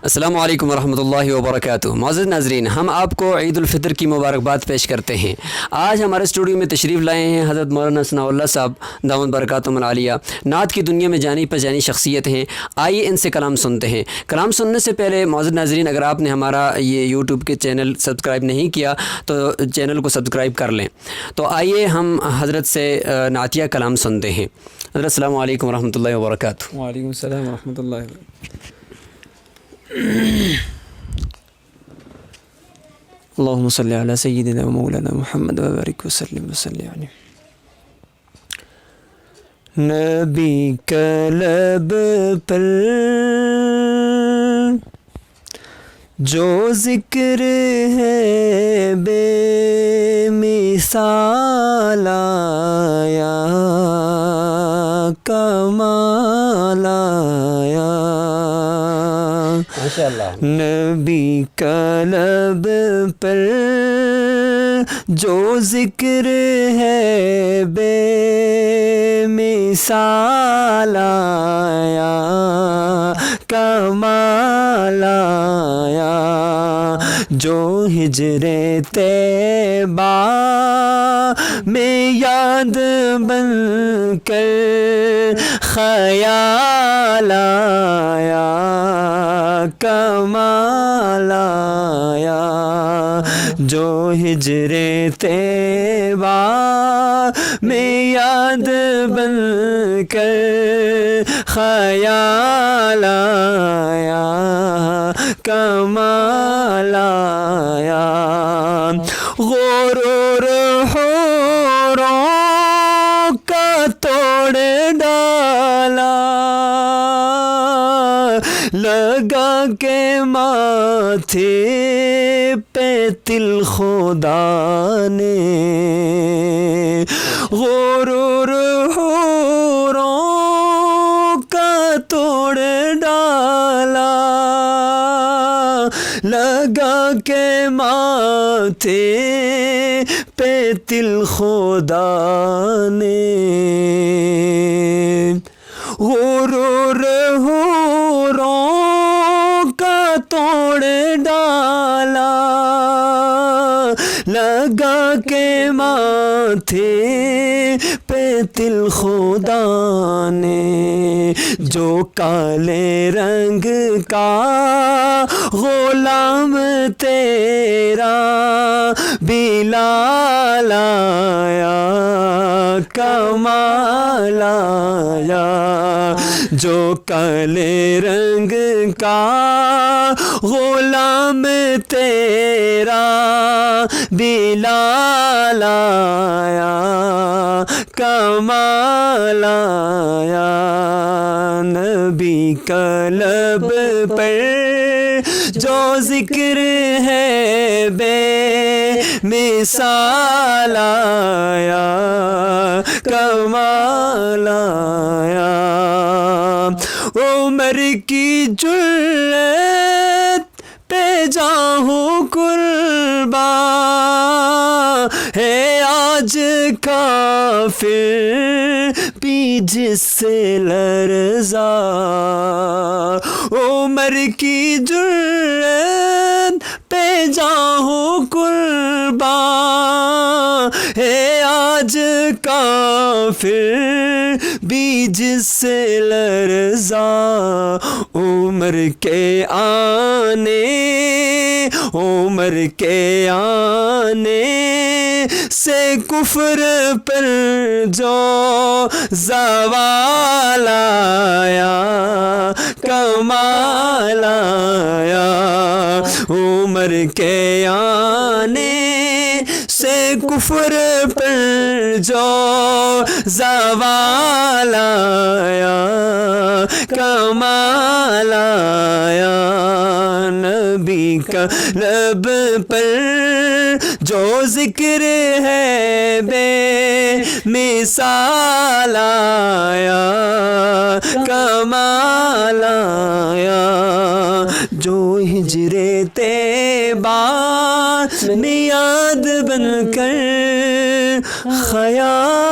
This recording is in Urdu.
السلام علیکم ورحمۃ اللہ وبرکاتہ۔ معزز ناظرین، ہم آپ کو عید الفطر کی مبارکباد پیش کرتے ہیں۔ آج ہمارے اسٹوڈیو میں تشریف لائے ہیں حضرت مولانا ثناء اللہ صاحب دامت برکاتہم العالیہ، نعت کی دنیا میں جانی پہچانی شخصیت ہیں۔ آئیے ان سے کلام سنتے ہیں۔ کلام سننے سے پہلے معزز ناظرین، اگر آپ نے ہمارا یہ یوٹیوب کے چینل سبسکرائب نہیں کیا تو چینل کو سبسکرائب کر لیں۔ تو آئیے ہم حضرت سے نعتیہ کلام سنتے ہیں۔ حضرت السلام علیکم ورحمۃ اللہ وبرکاتہ۔ وعلیکم السلام ورحمۃ اللہ وبرکاتہ۔ اللہم صلی علی سیدنا و مولانا محمد وبارک وسلم وسلم۔ نبی کا لب پر جو ذکر ہے بے مثال آیا، کمال آیا۔ نبی کا لب پر جو ذکر ہے بے مثال آیا، کمال آیا۔ جو ہجر طیبہ میں یاد بن کر خیال آیا، کمال آیا۔ جو ہجر طیبہ میں یاد بن کر خیال آیا، کمال آیا۔ غرور حوروں کا توڑ ڈالا، لگا کے ماتھے پہ تل خدا نے۔ غرور حوروں کا توڑ ڈالا، لگا کے ماتھے پہ تل خدا نے۔ غرور حوروں کا توڑ ڈالا، لگا کے ماتھے پہ تل خدا نے۔ جو کالے رنگ کا غلام تیرا بلال آیا، کمال آیا۔ جو کالے رنگ کا غلام تیرا بلال آیا، کمال آیا۔ نبی کا لب پر جو ذکر ہے بے مثال آیا، کمال آیا۔ عمر کی جرأت پہ جاؤں قرباں ہے آج کافر بھی جس سے لرزا۔ عمر کی جرأت پہ جاؤں قرباں ہے آج کافر بھی جس سے لرزا۔ عمر کے آنے سے کفر پر جو زوال آیا، کمال آیا۔ عمر کے آنے سے کفر پر جو زوال آیا، کمال آیا۔ نبی کا لب پر جو ذکر ہے بے مثال آیا، کمال آیا۔ جو ہجر طیبہ میں یاد بن کر خیال